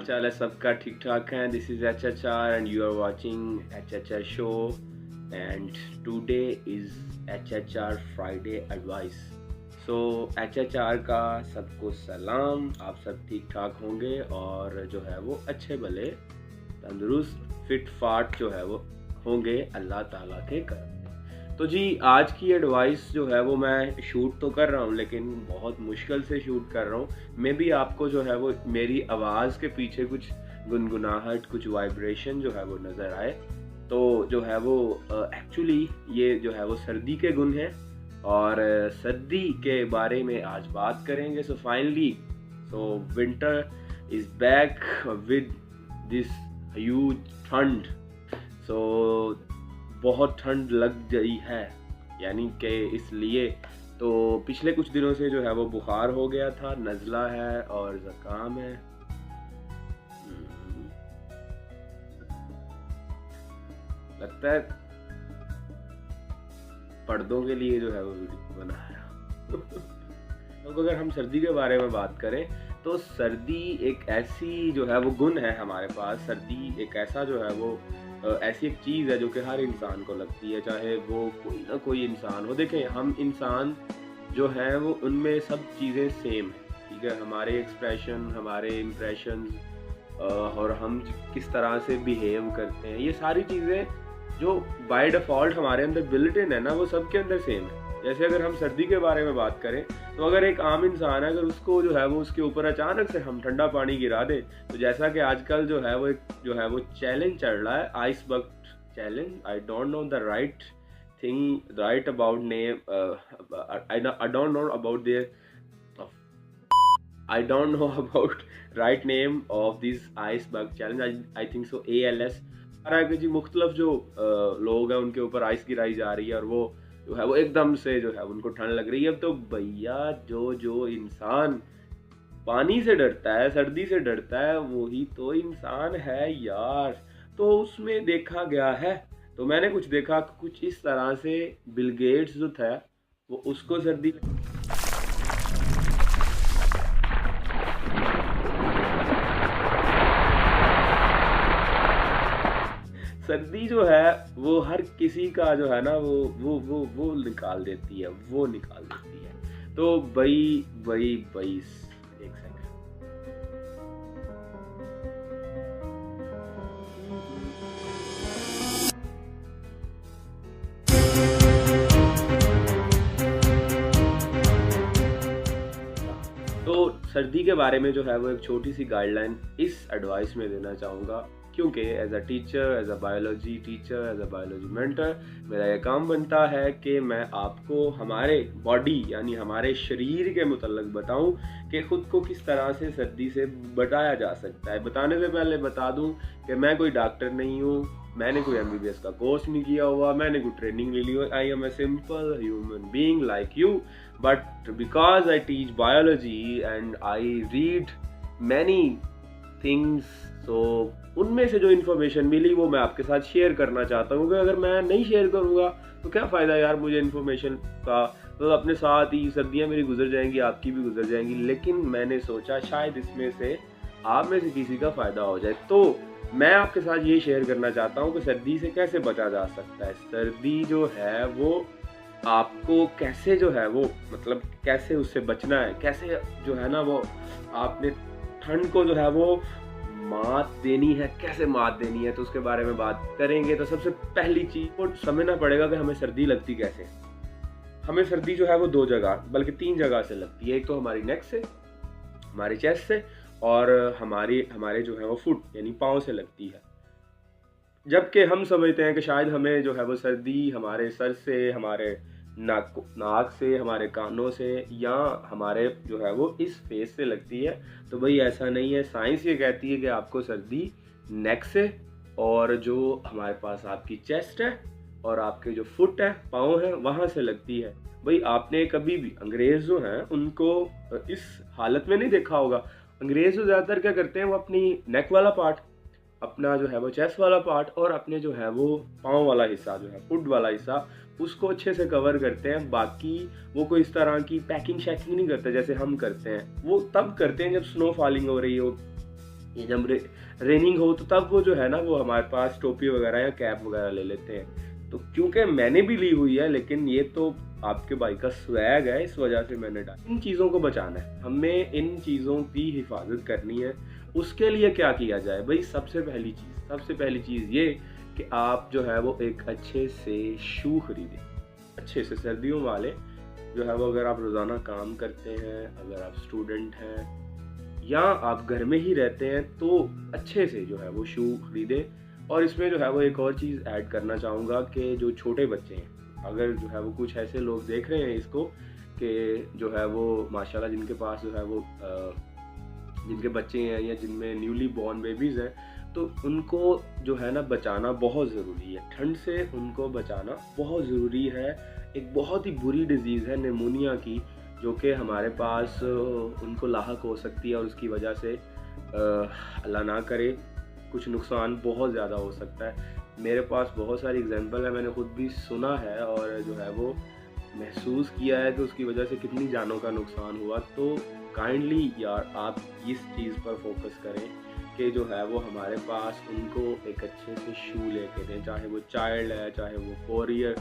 चाल है सबका? ठीक ठाक है। This is HHR and you are watching HHR show and today is HHR Friday advice. So HHR का सबको सलाम। आप सब ठीक ठाक होंगे और जो है वो अच्छे भले तंदुरुस्त फिट फाट जो है वो होंगे अल्लाह ताला के करम। तो जी आज की एडवाइस जो है वो मैं शूट तो कर रहा हूँ लेकिन बहुत मुश्किल से शूट कर रहा हूँ। मे बी आपको जो है वो मेरी आवाज़ के पीछे कुछ गुनगुनाहट कुछ वाइब्रेशन जो है वो नज़र आए तो जो है वो एक्चुअली ये जो है वो सर्दी के गुण हैं और सर्दी के बारे में आज बात करेंगे। So finally winter is back with this huge ठंड। सो बहुत ठंड लग गई है, यानी कि इसलिए तो पिछले कुछ दिनों से जो है वो बुखार हो गया था, नज़ला है और ज़ुकाम है। लगता है पर्दों के लिए जो है वो वीडियो बनाया। तो अगर हम सर्दी के बारे में बात करें तो सर्दी एक ऐसी जो है वो गुण है हमारे पास। सर्दी एक ऐसा जो है वो ऐसी एक चीज़ है जो कि हर इंसान को लगती है, चाहे वो कोई ना कोई इंसान हो। देखें हम इंसान जो हैं वो उनमें सब चीज़ें सेम हैं, ठीक है। हमारे एक्सप्रेशन, हमारे इम्प्रेशंस और हम किस तरह से बिहेव करते हैं, ये सारी चीज़ें जो बाय डिफ़ॉल्ट हमारे अंदर बिल्ट इन है ना, वो सबके अंदर सेम है। जैसे अगर हम सर्दी के बारे में बात करें तो अगर एक आम इंसान है, अगर उसको जो है वो उसके ऊपर अचानक से हम ठंडा पानी गिरा दें तो जैसा कि आजकल जो है वो एक जो है वो चैलेंज चल रहा है, ice bucket challenge. I don't know the right thing, right about name, I don't know about their, I don't know about write name of this ice bucket challenge. I think so ALS कि जी मुख्तलिफ जो लोग हैं उनके ऊपर ice गिराई जा रही है और वो जो है वो एकदम से जो है उनको ठंड लग रही है। अब तो भैया जो इंसान पानी से डरता है, सर्दी से डरता है, वही तो इंसान है यार। तो उसमें देखा गया है, तो मैंने कुछ देखा कुछ इस तरह से बिल गेट्स जो था वो उसको सर्दी जो है वो हर किसी का जो है ना वो निकाल देती है, वो निकाल देती है। तो भाई एक सेकंड। तो सर्दी के बारे में जो है वो एक छोटी सी गाइडलाइन इस एडवाइस में देना चाहूँगा, क्योंकि as a teacher, as a biology teacher, as a biology mentor मेरा ये काम बनता है कि मैं आपको हमारे बॉडी यानी हमारे शरीर के मुतल्लिक बताऊं कि ख़ुद को किस तरह से सर्दी से बचाया जा सकता है। बताने से पहले बता दूं कि मैं कोई डॉक्टर नहीं हूँ, मैंने कोई MBBS का कोर्स नहीं किया हुआ, मैंने कोई ट्रेनिंग नहीं ली हुई। I am a simple human being like you, but because I teach biology and I read many things, so उनमें से जो इन्फॉर्मेशन मिली वो मैं आपके साथ शेयर करना चाहता हूँ। क्योंकि अगर मैं नहीं शेयर करूँगा तो क्या फ़ायदा यार मुझे इन्फॉर्मेशन का। तो अपने साथ ही सर्दियाँ मेरी गुजर जाएंगी, आपकी भी गुजर जाएंगी, लेकिन मैंने सोचा शायद इसमें से आप में से किसी का फ़ायदा हो जाए। तो मैं आपके साथ ये शेयर करना चाहता हूँ कि सर्दी से कैसे बचा जा सकता है। सर्दी जो है वो आपको कैसे जो है वो मतलब कैसे उससे बचना है, कैसे जो है ना वो आपने ठंड को जो है वो मात देनी है, कैसे मात देनी है, तो उसके बारे में बात करेंगे। तो सबसे पहली चीज़ को समझना पड़ेगा कि हमें सर्दी लगती कैसे। हमें सर्दी जो है वो 2 जगह बल्कि 3 जगह से लगती है। एक तो हमारी नेक से, हमारी चेस्ट से, और हमारे जो है वो फुट यानी पाँव से लगती है। जबकि हम समझते हैं कि शायद हमें जो है वो सर्दी हमारे सर से, हमारे नाक से, हमारे कानों से या हमारे जो है वो इस फेस से लगती है। तो भाई ऐसा नहीं है। साइंस ये कहती है कि आपको सर्दी नेक से और जो हमारे पास आपकी चेस्ट है और आपके जो फुट है, पाँव है, वहाँ से लगती है। भाई आपने कभी भी अंग्रेज़ जो हैं उनको इस हालत में नहीं देखा होगा। अंग्रेज़ जो ज़्यादातर क्या करते हैं वो अपनी नेक वाला पार्ट, अपना जो है वो चेस्ट वाला पार्ट और अपने जो है वो पाँव वाला हिस्सा जो है फुट वाला हिस्सा उसको अच्छे से कवर करते हैं। बाकी वो कोई इस तरह की पैकिंग शैकिंग नहीं करते जैसे हम करते हैं। वो तब करते हैं जब स्नो फॉलिंग हो रही हो, ये जब रेनिंग हो तो तब वो जो है ना वो हमारे पास टोपी वगैरह या कैप वगैरह ले लेते हैं। तो क्योंकि मैंने भी ली हुई है, लेकिन ये तो आपके भाई का स्वैग है, इस वजह से मैंने डाला। इन चीज़ों को बचाना है, हमें इन चीज़ों की हिफाजत करनी है। उसके लिए क्या किया जाए भाई? सबसे पहली चीज़ ये कि आप जो है वो एक अच्छे से शू खरीदें, अच्छे से सर्दियों वाले जो है वो। अगर आप रोज़ाना काम करते हैं, अगर आप स्टूडेंट हैं या आप घर में ही रहते हैं, तो अच्छे से जो है वो शू खरीदें। और इसमें जो है वो एक और चीज़ ऐड करना चाहूँगा कि जो छोटे बच्चे हैं, अगर जो है वो कुछ ऐसे लोग देख रहे हैं इसको कि जो है वो माशाल्लाह जिनके पास जो है वो जिनके बच्चे हैं या जिनमें न्यूली बॉर्न बेबीज़ हैं, तो उनको जो है ना बचाना बहुत ज़रूरी है। ठंड से उनको बचाना बहुत ज़रूरी है। एक बहुत ही बुरी डिज़ीज़ है निमोनिया की, जो कि हमारे पास उनको लाहक हो सकती है और उसकी वजह से अल्लाह ना करे कुछ नुकसान बहुत ज़्यादा हो सकता है। मेरे पास बहुत सारी एग्जांपल है, मैंने खुद भी सुना है और जो है वो महसूस किया है कि उसकी वजह से कितनी जानों का नुकसान हुआ। तो काइंडली यार आप इस चीज़ पर फोकस करें कि जो है वो हमारे पास उनको एक अच्छे से शू लेके दें, चाहे वो चाइल्ड है, चाहे वो 4 ईयर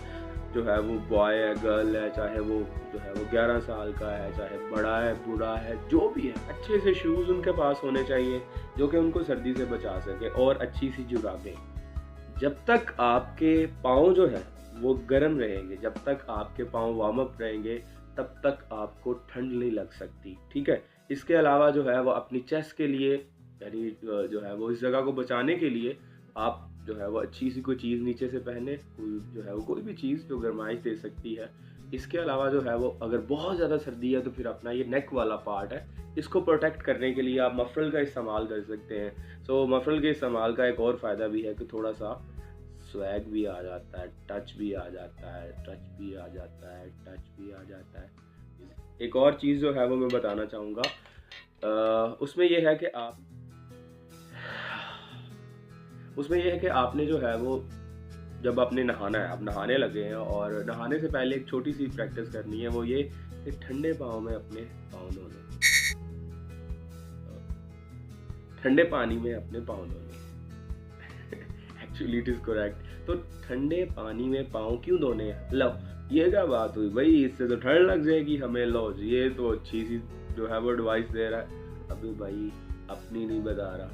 जो है वो बॉय है, गर्ल है, चाहे वो जो है वो 11 साल का है, चाहे बड़ा है, बूढ़ा है, जो भी है, अच्छे से शूज़ उनके पास होने चाहिए जो कि उनको सर्दी से बचा सके। और अच्छी सी जुराबें। जब तक आपके पाँव जो है वो गर्म रहेंगे, जब तक आपके पाँव वार्म अप रहेंगे, तब तक आपको ठंड नहीं लग सकती, ठीक है। इसके अलावा जो है वो अपनी चेस्ट के लिए, यानी जो है वो इस जगह को बचाने के लिए आप जो है वो अच्छी सी कोई चीज़ नीचे से पहने, कोई जो है वो कोई भी चीज़ जो गर्माइश दे सकती है। इसके अलावा जो है वो अगर बहुत ज़्यादा सर्दी है तो फिर अपना ये नेक वाला पार्ट है, इसको प्रोटेक्ट करने के लिए आप मफरल का इस्तेमाल कर सकते हैं। सो मफरल के इस्तेमाल का एक और फ़ायदा भी है कि थोड़ा सा स्वैग भी आ जाता है, टच भी आ जाता है, टच भी आ जाता है, टच भी आ जाता है। एक और चीज़ जो है वो मैं बताना चाहूँगा, उसमें यह है कि आपने जो है वो जब आपने नहाना है, आप नहाने लगे हैं और नहाने से पहले एक छोटी सी प्रैक्टिस करनी है, वो ये कि ठंडे पाँव में अपने पाँव धोने, ठंडे पानी में अपने पाँव धोने। Actually it is correct. तो ठंडे पानी में पाँव क्यों धोने हैं? लो, ये क्या बात हुई भाई, इससे तो ठंड लग जाएगी हमें। लो ये तो अच्छी सी जो है वो एडवाइस दे रहा है। अभी भाई अपनी नहीं बता रहा,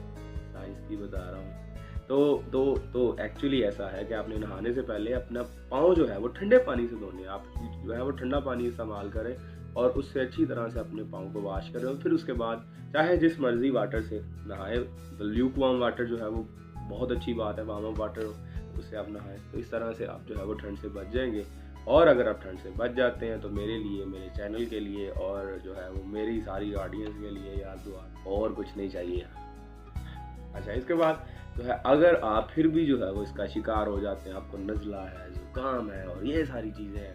साइंस की बता रहा हूँ। तो एक्चुअली ऐसा है कि आपने नहाने से पहले अपना पाँव जो है वो ठंडे पानी से धोने। आप जो है वो ठंडा पानी इस्तेमाल करें और उससे अच्छी तरह से अपने पाँव को वॉश करें और फिर उसके बाद चाहे जिस मर्जी वाटर से नहाएं। तो ल्यूक वार्म वाटर जो है वो बहुत अच्छी बात है, वार्म वाटर उससे आप नहाएं। तो इस तरह से आप जो है वो ठंड से बच जाएंगे। और अगर आप ठंड से बच जाते हैं तो मेरे लिए, मेरे चैनल के लिए और जो है वो मेरी सारी ऑडियंस के लिए यार दुआ, और कुछ नहीं चाहिए। अच्छा, इसके बाद जो है अगर आप फिर भी जो है वो इसका शिकार हो जाते हैं, आपको नज़ला है, ज़ुकाम है और ये सारी चीज़ें हैं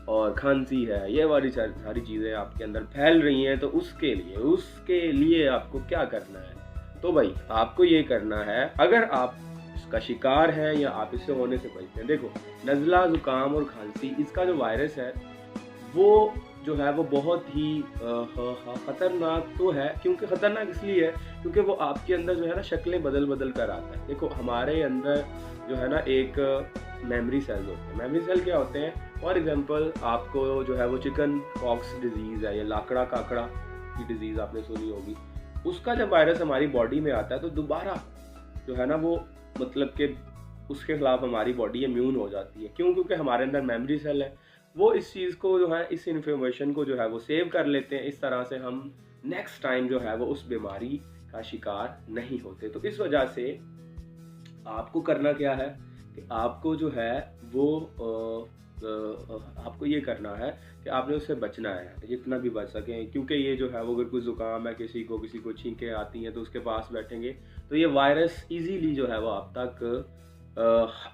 और खांसी है, ये वाली सारी चीज़ें आपके अंदर फैल रही हैं, तो उसके लिए आपको क्या करना है? तो भाई आपको ये करना है, अगर आप इसका शिकार है या आप इससे होने से बचते हैं, देखो नज़ला, ज़ुकाम और खांसी, इसका जो वायरस है वो जो है वो बहुत ही ख़तरनाक तो है। क्योंकि ख़तरनाक इसलिए है क्योंकि वो आपके अंदर जो है ना शक्लें बदल कर आता है। देखो हमारे अंदर जो है ना एक मेमोरी सेल्स होते हैं। मेमोरी सेल क्या होते हैं? फॉर एग्जांपल आपको जो है वो चिकन पॉक्स डिजीज़ है या लाकड़ा काकड़ा की डिजीज़ आपने सुनी होगी। उसका जब वायरस हमारी बॉडी में आता है तो दोबारा जो है ना वो मतलब कि उसके खिलाफ हमारी बॉडी इम्यून हो जाती है। क्यों? क्योंकि हमारे अंदर मेमोरी सेल है, वो इस चीज़ को जो है, इस इन्फॉर्मेशन को जो है वो सेव कर लेते हैं। इस तरह से हम नेक्स्ट टाइम जो है वो उस बीमारी का शिकार नहीं होते। तो इस वजह से आपको करना क्या है कि आपको जो है वो आपको ये करना है कि आपने उससे बचना है जितना भी बच सकें। क्योंकि ये जो है वो अगर कोई ज़ुकाम है, किसी को छींकें आती हैं तो उसके पास बैठेंगे तो ये वायरस इजीली जो है वो आप तक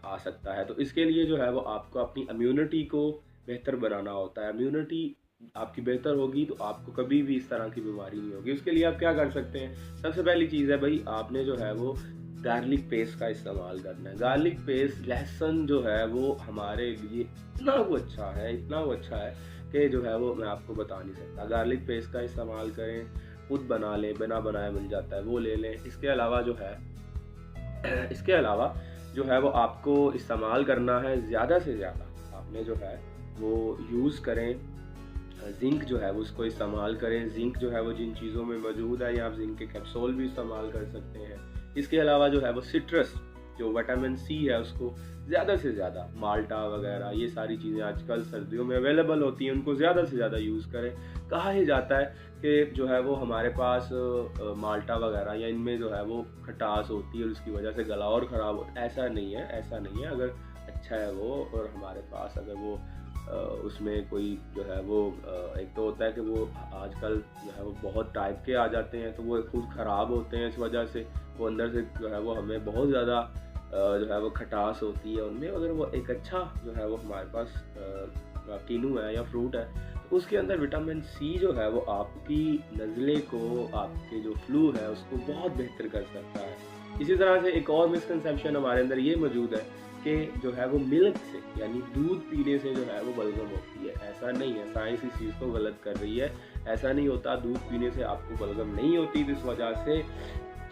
आ सकता है। तो इसके लिए जो है वो आपको अपनी इम्यूनिटी को बेहतर बनाना होता है। इम्यूनिटी आपकी बेहतर होगी तो आपको कभी भी इस तरह की बीमारी नहीं होगी। उसके लिए आप क्या कर सकते हैं? सबसे पहली चीज़ है भाई, आपने जो है वो गार्लिक पेस्ट का इस्तेमाल करना है। गार्लिक पेस्ट, लहसुन जो है वो हमारे लिए इतना वो अच्छा है कि जो है वो मैं आपको बता नहीं सकता। गार्लिक पेस्ट का इस्तेमाल करें खुद बना लें, बिना बनाए मिल जाता है वो ले लें। इसके अलावा जो है इसके अलावा जो है वो आपको इस्तेमाल करना है ज़्यादा से ज़्यादा। आपने जो है वो यूज़ करें ज़िंक जो है वो उसको इस्तेमाल करें। ज़िंक जो है वो जिन चीज़ों में मौजूद है, या आप ज़िंक के कैप्सूल भी इस्तेमाल कर सकते हैं। इसके अलावा जो है वो सिट्रस जो विटामिन सी है उसको ज़्यादा से ज़्यादा, माल्टा वगैरह ये सारी चीज़ें आजकल सर्दियों में अवेलेबल होती हैं, उनको ज़्यादा से ज़्यादा यूज़ करें। कहा ही जाता है कि जो है वो हमारे पास माल्टा वगैरह या इनमें जो है वो खटास होती है और उसकी वजह से गला और ख़राब होता है। ऐसा नहीं है, ऐसा नहीं है। अगर अच्छा है वो और हमारे पास अगर वो उसमें कोई जो है वो एक तो होता है कि वो आजकल जो है वो बहुत टाइप के आ जाते हैं, तो वो खुद ख़राब होते हैं। इस वजह से वो अंदर से जो है वो हमें बहुत ज़्यादा जो है वो खटास होती है उनमें। अगर वो एक अच्छा जो है वो हमारे पास कीनू है या फ्रूट है, तो उसके अंदर विटामिन सी जो है वो आपकी नज़ले को, आपके जो फ्लू है उसको बहुत बेहतर कर सकता है। इसी तरह से एक और मिसकंसेप्शन हमारे अंदर ये मौजूद है कि जो है वो मिल्क से यानी दूध पीने से जो है वो बलगम होती है। ऐसा नहीं है, साइंस इस चीज़ को गलत कर रही है। ऐसा नहीं होता, दूध पीने से आपको बलगम नहीं होती। तो इस वजह से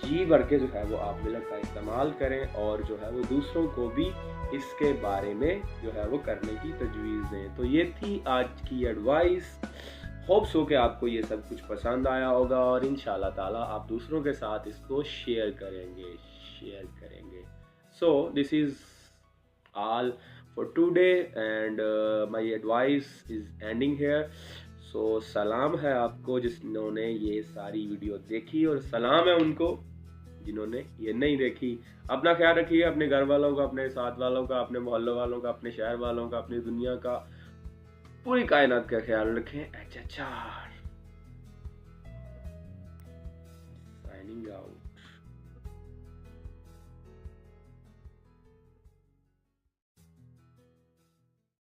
जी भर के जो है वो आप मिल्क का इस्तेमाल करें और जो है वो दूसरों को भी इसके बारे में जो है वो करने की तजवीज़ दें। तो ये थी आज की एडवाइस। होप सो कि आपको ये सब कुछ पसंद आया होगा और इंशाल्लाह ताला आप दूसरों के साथ इसको शेयर करेंगे। So this is all for today and my advice is ending here. So सलाम है आपको जिन्होंने ये सारी वीडियो देखी और सलाम है उनको जिन्होंने ये नहीं देखी। अपना ख्याल रखिए, अपने घर वालों का, अपने साथ वालों का, अपने मोहल्ले वालों का, अपने शहर वालों का, अपनी दुनिया का, पूरी कायनात का ख्याल रखें। अच्छा।